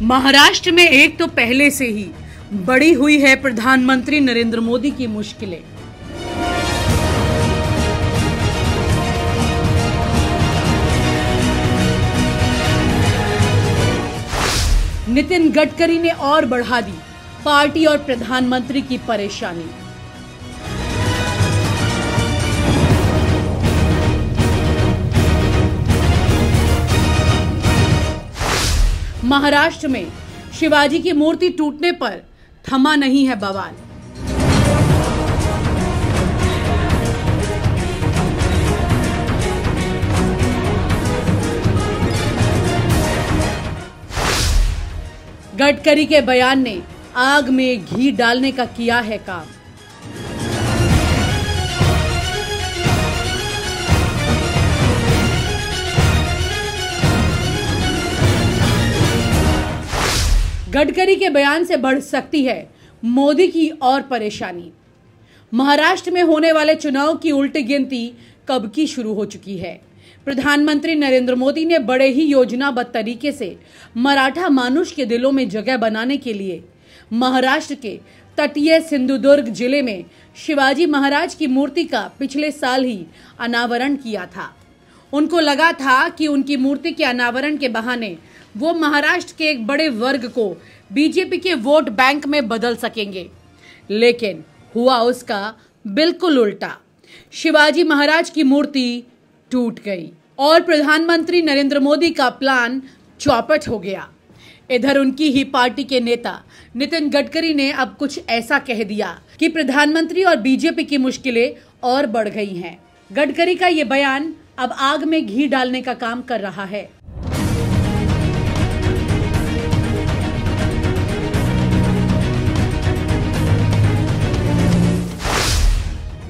महाराष्ट्र में एक तो पहले से ही बढ़ी हुई है प्रधानमंत्री नरेंद्र मोदी की मुश्किलें। नितिन गडकरी ने और बढ़ा दी पार्टी और प्रधानमंत्री की परेशानी। महाराष्ट्र में शिवाजी की मूर्ति टूटने पर थमा नहीं है बवाल। गडकरी के बयान ने आग में घी डालने का किया है काम। गडकरी के बयान से बढ़ सकती है मोदी की और परेशानी। महाराष्ट्र में होने वाले चुनाव की उल्टी गिनती कब की शुरू हो चुकी है। प्रधानमंत्री नरेंद्र मोदी ने बड़े ही योजनाबद्ध तरीके से मराठा मानुष के दिलों में जगह बनाने के लिए महाराष्ट्र के तटीय सिंधुदुर्ग जिले में शिवाजी महाराज की मूर्ति का पिछले साल ही अनावरण किया था। उनको लगा था कि उनकी मूर्ति के अनावरण के बहाने वो महाराष्ट्र के एक बड़े वर्ग को बीजेपी के वोट बैंक में बदल सकेंगे, लेकिन हुआ उसका बिल्कुल उल्टा। शिवाजी महाराज की मूर्ति टूट गई और प्रधानमंत्री नरेंद्र मोदी का प्लान चौपट हो गया। इधर उनकी ही पार्टी के नेता नितिन गडकरी ने अब कुछ ऐसा कह दिया कि प्रधानमंत्री और बीजेपी की मुश्किलें और बढ़ गई हैं। गडकरी का ये बयान अब आग में घी डालने का काम कर रहा है।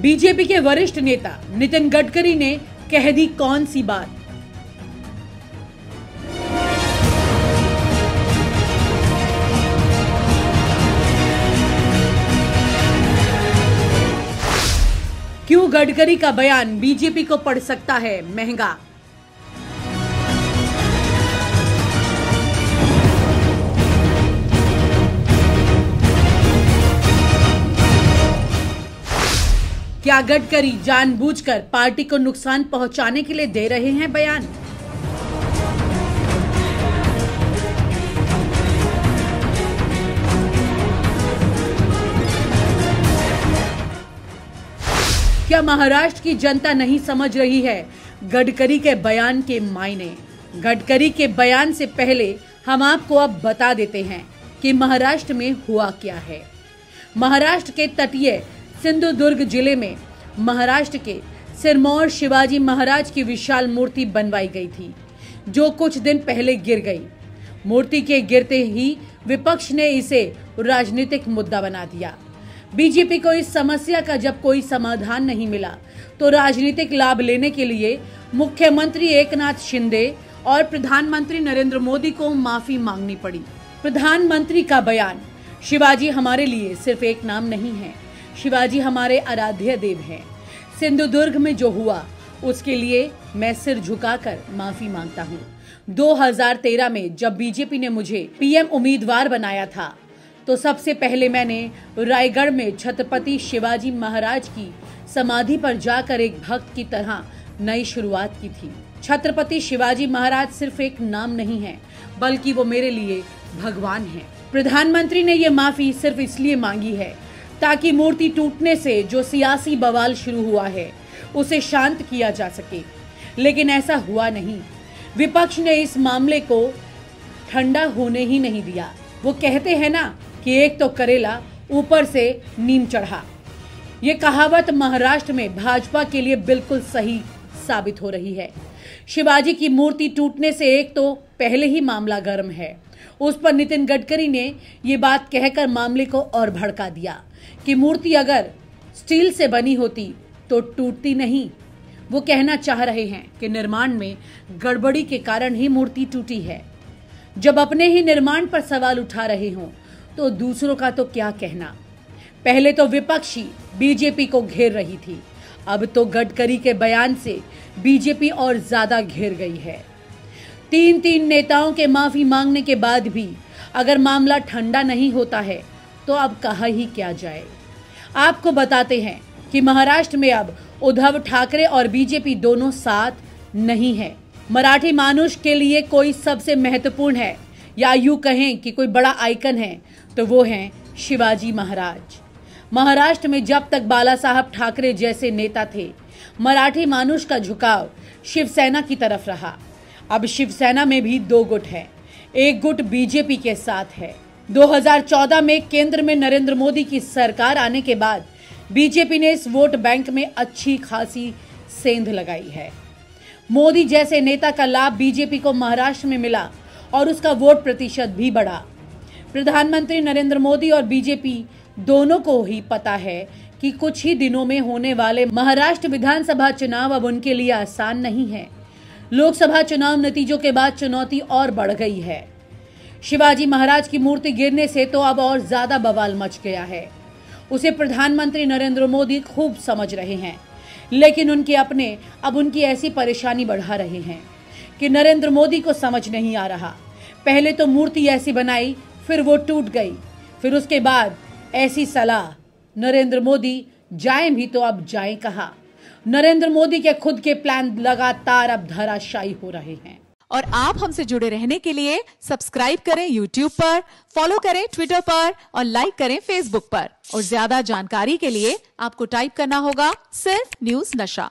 बीजेपी के वरिष्ठ नेता नितिन गडकरी ने कह दी कौन सी बात। क्यों गडकरी का बयान बीजेपी को पड़ सकता है महंगा। क्या गडकरी जानबूझकर पार्टी को नुकसान पहुंचाने के लिए दे रहे हैं बयान। क्या महाराष्ट्र की जनता नहीं समझ रही है गडकरी के बयान के मायने। गडकरी के बयान से पहले हम आपको अब बता देते हैं कि महाराष्ट्र में हुआ क्या है। महाराष्ट्र के तटीय सिंधुदुर्ग जिले में महाराष्ट्र के सिरमौर शिवाजी महाराज की विशाल मूर्ति बनवाई गई थी, जो कुछ दिन पहले गिर गई। मूर्ति के गिरते ही विपक्ष ने इसे राजनीतिक मुद्दा बना दिया। बीजेपी को इस समस्या का जब कोई समाधान नहीं मिला तो राजनीतिक लाभ लेने के लिए मुख्यमंत्री एकनाथ शिंदे और प्रधानमंत्री नरेंद्र मोदी को माफी मांगनी पड़ी। प्रधानमंत्री का बयान, शिवाजी हमारे लिए सिर्फ एक नाम नहीं है, शिवाजी हमारे आराध्य देव हैं। सिंधुदुर्ग में जो हुआ उसके लिए मैं सिर झुकाकर माफी मांगता हूँ। 2013 में जब बीजेपी ने मुझे पीएम उम्मीदवार बनाया था तो सबसे पहले मैंने रायगढ़ में छत्रपति शिवाजी महाराज की समाधि पर जाकर एक भक्त की तरह नई शुरुआत की थी। छत्रपति शिवाजी महाराज सिर्फ एक नाम नहीं है, बल्कि वो मेरे लिए भगवान हैं। प्रधानमंत्री ने ये माफी सिर्फ इसलिए मांगी है ताकि मूर्ति टूटने से जो सियासी बवाल शुरू हुआ है उसे शांत किया जा सके, लेकिन ऐसा हुआ नहीं। विपक्ष ने इस मामले को ठंडा होने ही नहीं दिया। वो कहते हैं ना कि एक तो करेला ऊपर से नीम चढ़ा। ये कहावत महाराष्ट्र में भाजपा के लिए बिल्कुल सही साबित हो रही है। शिवाजी की मूर्ति टूटने से एक तो पहले ही मामला गर्म है, उस पर नितिन गडकरी ने ये बात कहकर मामले को और भड़का दिया कि मूर्ति अगर स्टील से बनी होती तो टूटती नहीं। वो कहना चाह रहे हैं कि निर्माण में गड़बड़ी के कारण ही मूर्ति टूटी है। जब अपने ही निर्माण पर सवाल उठा रहे हों तो दूसरों का तो क्या कहना। पहले तो विपक्षी बीजेपी को घेर रही थी, अब तो गडकरी के बयान से बीजेपी और ज्यादा घिर गई है। तीन नेताओं के माफी मांगने के बाद भी अगर मामला ठंडा नहीं होता है तो अब कहा ही क्या जाए। आपको बताते हैं कि महाराष्ट्र में अब उद्धव ठाकरे और बीजेपी दोनों साथ नहीं है। मराठी मानुष के लिए कोई सबसे महत्वपूर्ण है या यूं कहें कि कोई बड़ा आइकन है तो वो हैं शिवाजी महाराज। महाराष्ट्र में जब तक बाला साहब ठाकरे जैसे नेता थे, मराठी मानुष का झुकाव शिवसेना की तरफ रहा। अब शिवसेना में भी दो गुट है, एक गुट बीजेपी के साथ है। 2014 में केंद्र में नरेंद्र मोदी की सरकार आने के बाद बीजेपी ने इस वोट बैंक में अच्छी खासी सेंध लगाई है। मोदी जैसे नेता का लाभ बीजेपी को महाराष्ट्र में मिला और उसका वोट प्रतिशत भी बढ़ा। प्रधानमंत्री नरेंद्र मोदी और बीजेपी दोनों को ही पता है कि कुछ ही दिनों में होने वाले महाराष्ट्र विधानसभा चुनाव अब उनके लिए आसान नहीं है। लोकसभा चुनाव नतीजों के बाद चुनौती और बढ़ गई है। शिवाजी महाराज की मूर्ति गिरने से तो अब और ज्यादा बवाल मच गया है। उसे प्रधानमंत्री नरेंद्र मोदी खूब समझ रहे हैं, लेकिन उनके अपने अब उनकी ऐसी परेशानी बढ़ा रहे हैं कि नरेंद्र मोदी को समझ नहीं आ रहा। पहले तो मूर्ति ऐसी बनाई, फिर वो टूट गई, फिर उसके बाद ऐसी सलाह। नरेंद्र मोदी जाएं भी तो अब जाएं कहाँ। नरेंद्र मोदी के खुद के प्लान लगातार अब धराशायी हो रहे हैं। और आप हमसे जुड़े रहने के लिए सब्सक्राइब करें YouTube पर, फॉलो करें Twitter पर और लाइक करें Facebook पर। और ज्यादा जानकारी के लिए आपको टाइप करना होगा सिर्फ न्यूज़ नशा।